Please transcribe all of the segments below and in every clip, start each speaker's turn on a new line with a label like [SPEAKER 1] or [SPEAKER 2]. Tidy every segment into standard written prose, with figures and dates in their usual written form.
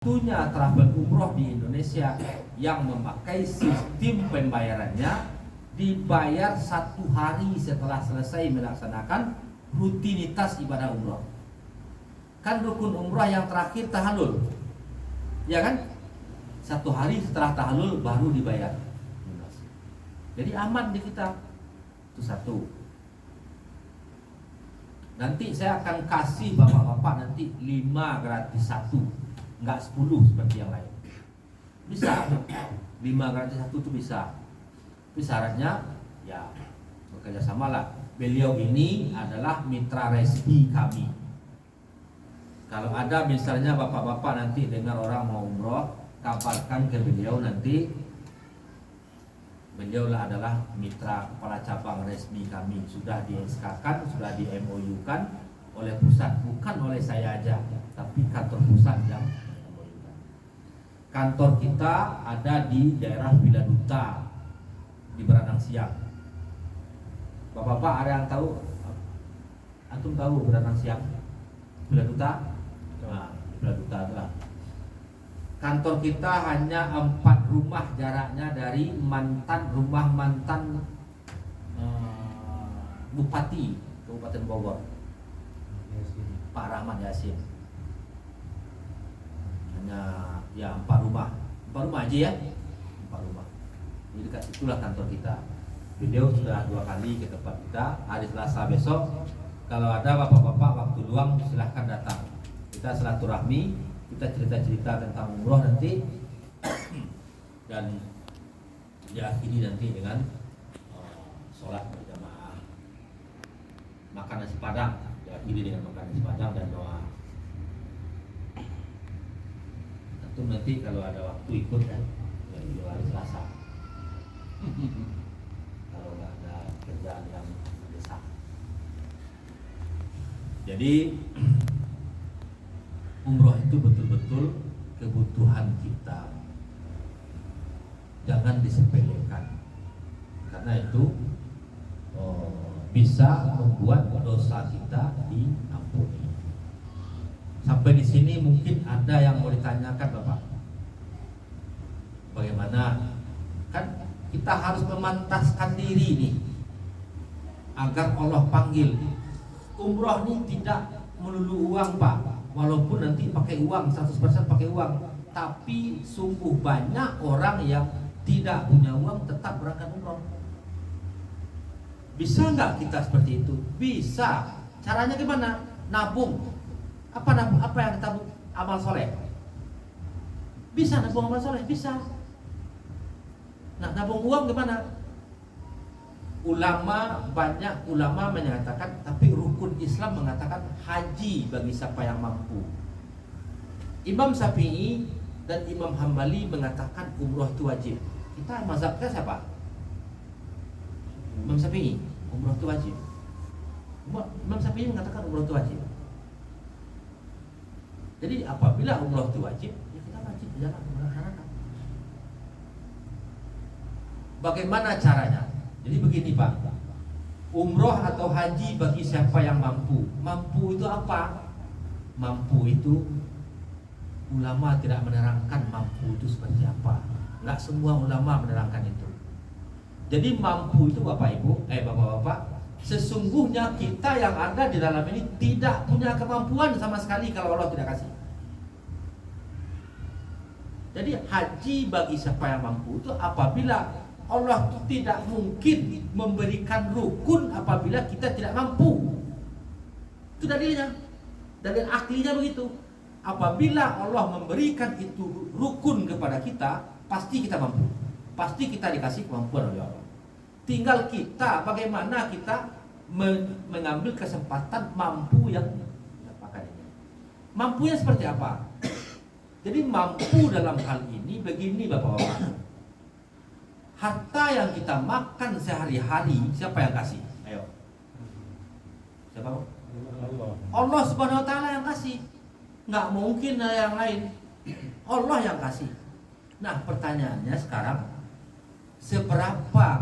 [SPEAKER 1] Satunya travel umroh di Indonesia yang memakai sistem pembayarannya dibayar 1 hari setelah selesai melaksanakan rutinitas ibadah umroh. Kan rukun umroh yang terakhir tahallul, ya kan? 1 hari setelah tahallul baru dibayar. Jadi aman di kita. Itu satu. Nanti saya akan kasih bapak-bapak nanti 5 gratis 1. Enggak 10 seperti yang lain. Bisa 5 gratis 1 itu bisa. Tapi syaratnya ya bekerja sama lah. Beliau ini adalah mitra resmi kami. Kalau ada misalnya bapak-bapak nanti dengar orang mau umroh, kabarkan ke beliau nanti. Beliau adalah mitra kepala cabang resmi kami. Sudah di SK-kan, sudah di MOU-kan oleh pusat, bukan oleh saya aja, tapi kantor pusat yang kantor kita ada di daerah Villa Duta di Beranang Siang. Bapak-bapak ada yang tahu? Antum tahu Beranang Siang? Villa Duta? Nah, Villa Duta itulah. Kantor kita hanya 4 rumah jaraknya dari rumah mantan Bupati Kabupaten Bogor, Pak Rahmat Yasin. Hanya ya 4 rumah aja ya, 4 rumah. Jadi dekat itulah kantor kita. Beliau sudah 2 kali ke tempat kita. Hari Selasa besok kalau ada bapak-bapak waktu luang silahkan datang. Kita silaturahmi, kita cerita-cerita tentang umroh nanti dan diakhiri nanti dengan sholat berjamaah, makan nasi padang, diakhiri dengan makan nasi padang dan doa. Nanti kalau ada waktu ikut kan di hari Selasa. Kalau nggak ada kerjaan yang mendesak. Jadi umroh itu betul-betul kebutuhan kita. Jangan disepelekan. Karena itu bisa membuat dosa kita diampuni. Sampai di sini mungkin ada yang mau ditanyakan Bapak. Bagaimana? Kan kita harus memantaskan diri nih agar Allah panggil. Umroh ini tidak melulu uang Pak. Walaupun nanti pakai uang 100% pakai uang, tapi sungguh banyak orang yang tidak punya uang tetap berangkat umroh. Bisa nggak kita seperti itu? Bisa. Caranya gimana? Nabung. Apa yang ditabung? Amal soleh. Bisa nabung amal soleh, bisa. Nah, nabung uang gimana? Banyak ulama menyatakan, tapi rukun Islam mengatakan haji bagi siapa yang mampu. Imam Syafi'i dan Imam Hambali mengatakan umroh itu wajib. Kita mazhabnya siapa? Imam Syafi'i, umroh itu wajib. Imam Syafi'i mengatakan umroh itu wajib. Jadi apabila umroh itu wajib, ya kita wajib jalan melaksanakan. Bagaimana caranya? Jadi begini Pak, umroh atau haji bagi siapa yang mampu. Mampu itu apa? Mampu itu ulama tidak menerangkan mampu itu seperti apa. Enggak semua ulama menerangkan itu. Jadi mampu itu Bapak-Bapak, sesungguhnya kita yang ada di dalam ini tidak punya kemampuan sama sekali kalau Allah tidak kasih. Jadi haji bagi siapa yang mampu itu apabila Allah tidak mungkin memberikan rukun apabila kita tidak mampu. Itu dalilnya. Dalil aklinya begitu. Apabila Allah memberikan itu rukun kepada kita, pasti kita mampu. Pasti kita dikasih kemampuan oleh Allah. Tinggal kita bagaimana kita mengambil kesempatan mampu yang dapatkan ini. Mampunya seperti apa? Jadi mampu dalam hal ini begini Bapak-bapak. Harta yang kita makan sehari-hari siapa yang kasih? Ayo. Siapa? Allah Subhanahu wa taala yang kasih. Nggak mungkin yang lain. Allah yang kasih. Nah, pertanyaannya sekarang seberapa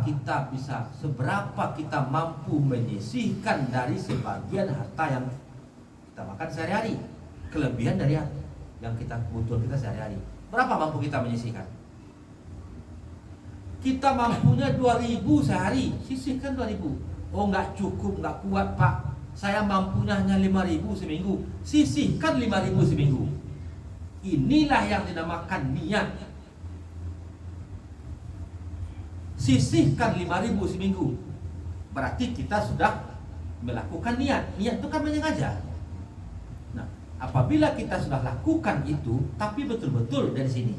[SPEAKER 1] kita mampu menyisihkan dari sebagian harta yang kita makan sehari-hari, kelebihan dari yang kebutuhan kita sehari-hari. Berapa mampu kita menyisihkan? Kita mampunya 2.000 sehari, sisihkan 2.000. Oh nggak cukup, nggak kuat Pak, saya mampunya hanya 5.000 seminggu, sisihkan 5.000 seminggu. Inilah yang dinamakan niat. Sisihkan 5.000 seminggu, berarti kita sudah melakukan niat. Niat itu kan menyengaja. Nah, apabila kita sudah lakukan itu, tapi betul-betul dari sini,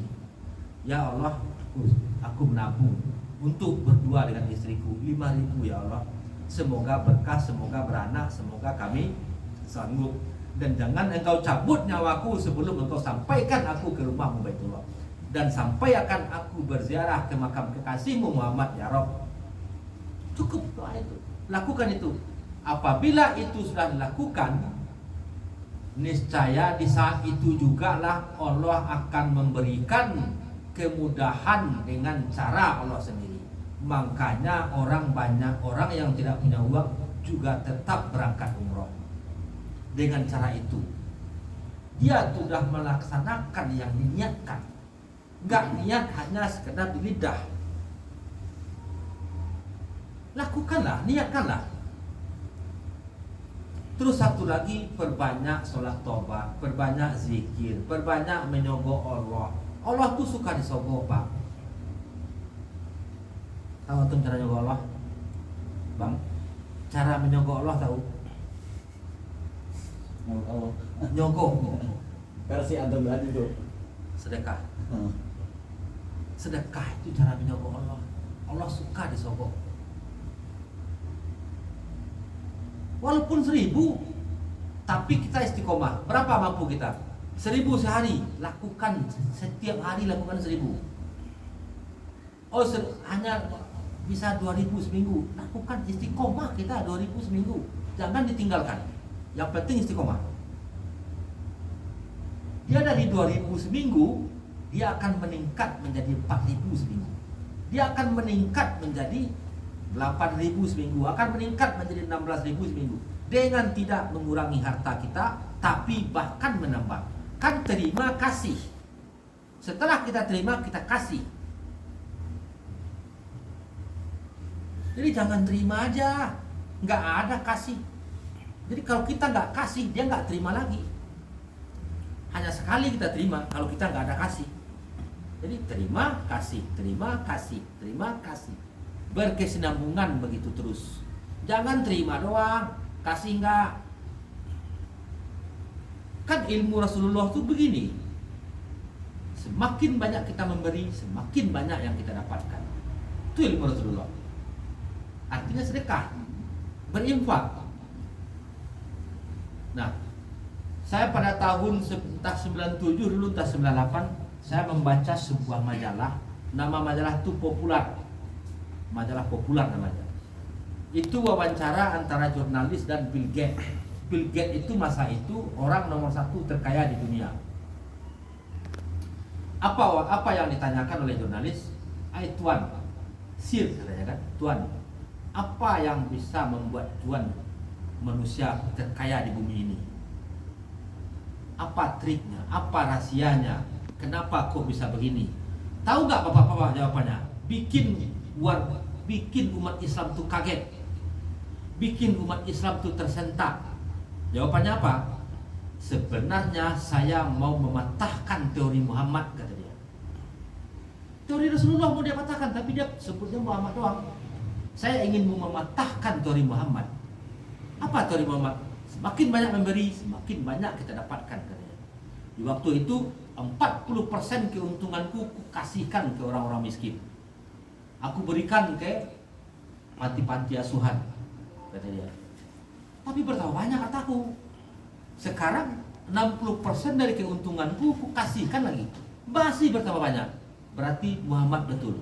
[SPEAKER 1] ya Allah, aku menabung untuk berdua dengan istriku 5.000 ya Allah. Semoga berkah, semoga beranak, semoga kami sanggup. Dan jangan engkau cabut nyawaku sebelum engkau sampaikan aku ke rumahmu Baitullah, dan sampaikan aku berziarah ke makam kekasihmu Muhammad ya Rabb. Cukup doa itu, lakukan itu. Apabila itu sudah dilakukan, niscaya di saat itu jugalah Allah akan memberikan kemudahan dengan cara Allah sendiri. Makanya banyak orang yang tidak punya uang juga tetap berangkat umroh. Dengan cara itu dia sudah melaksanakan yang diniatkan. Enggak niat hanya sekedar di lidah. Lakukanlah, niatkanlah. Terus satu lagi, perbanyak sholat tobat, perbanyak zikir, perbanyak menyogok Allah. Allah tuh suka disogok Pak. Tahu antum cara nyogok Allah? Bang, cara menyogok Allah tahu? Nyogok
[SPEAKER 2] versi antum tadi tuh
[SPEAKER 1] sedekah. Sedekah itu cara menyogok Allah. Allah suka disogok. Walaupun 1.000, tapi kita istiqomah. Berapa mampu kita? 1.000 sehari. Lakukan setiap hari, lakukan 1.000. Oh hanya bisa 2.000 seminggu. Lakukan istiqomah kita 2.000 seminggu. Jangan ditinggalkan. Yang penting istiqomah. Dia dari 2.000 seminggu, dia akan meningkat menjadi 4.000 seminggu. Dia akan meningkat menjadi 8.000 seminggu, akan meningkat menjadi 16.000 seminggu. Dengan tidak mengurangi harta kita, tapi bahkan menambah. Kan terima kasih. Setelah kita terima, kita kasih. Jadi jangan terima aja, nggak ada kasih. Jadi kalau kita nggak kasih, dia nggak terima lagi. Hanya sekali kita terima, kalau kita nggak ada kasih. Jadi terima kasih, terima kasih, terima kasih. Berkesinambungan begitu terus. Jangan terima doang, kasih nggak. Kan ilmu Rasulullah itu begini. Semakin banyak kita memberi, semakin banyak yang kita dapatkan. Itu ilmu Rasulullah. Artinya sedekah, berinfak. Nah, saya pada tahun entah 97 dulu, entah 98, saya membaca sebuah majalah. Nama majalah itu Popular. Majalah Popular namanya. Itu wawancara antara jurnalis dan Bill Gates. Bill Gates itu masa itu orang nomor 1 terkaya di dunia. Apa yang ditanyakan oleh jurnalis? Tuan, Sir katanya kan, Tuan, apa yang bisa membuat Tuan manusia terkaya di bumi ini? Apa triknya? Apa rahasianya? Kenapa kok bisa begini? Tahu nggak bapak-bapak jawabannya? Bikin umat Islam tuh kaget, bikin umat Islam tuh tersentak. Jawabannya apa? Sebenarnya saya mau mematahkan teori Muhammad, kata dia. Teori Rasulullah mau dia patahkan, tapi dia sebutnya Muhammad doang. Saya ingin mematahkan teori Muhammad. Apa teori Muhammad? Semakin banyak memberi, semakin banyak kita dapatkan, katanya. Di waktu itu 40% keuntunganku kasihkan ke orang-orang miskin. Aku berikan ke panti-panti asuhan, kata dia. Tapi bertambah banyak kataku. Sekarang 60% dari keuntunganku aku kasihkan lagi. Masih bertambah banyak. Berarti Muhammad betul.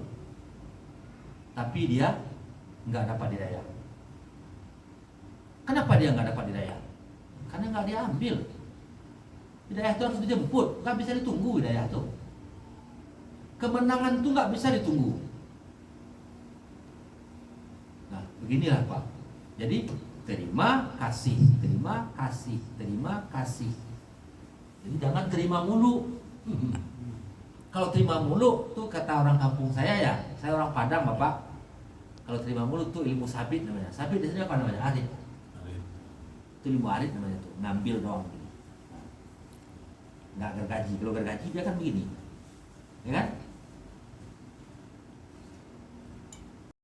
[SPEAKER 1] Tapi dia nggak dapat hidayah. Kenapa dia nggak dapat hidayah? Karena nggak diambil. Hidayah itu harus dijemput, nggak bisa ditunggu hidayah itu. Kemenangan itu nggak bisa ditunggu. Nah, beginilah Pak. Jadi terima kasih, terima kasih, terima kasih. Jadi jangan terima mulu. Kalau terima mulu tuh kata orang kampung saya orang Padang Bapak. Kalau terima mulu tuh ilmu sabit namanya. Sabit di sini apa namanya? Arit. Itu ilmu arit namanya tuh, ngambil doang. Nggak gergaji. Kalau gergaji dia kan begini, ya kan?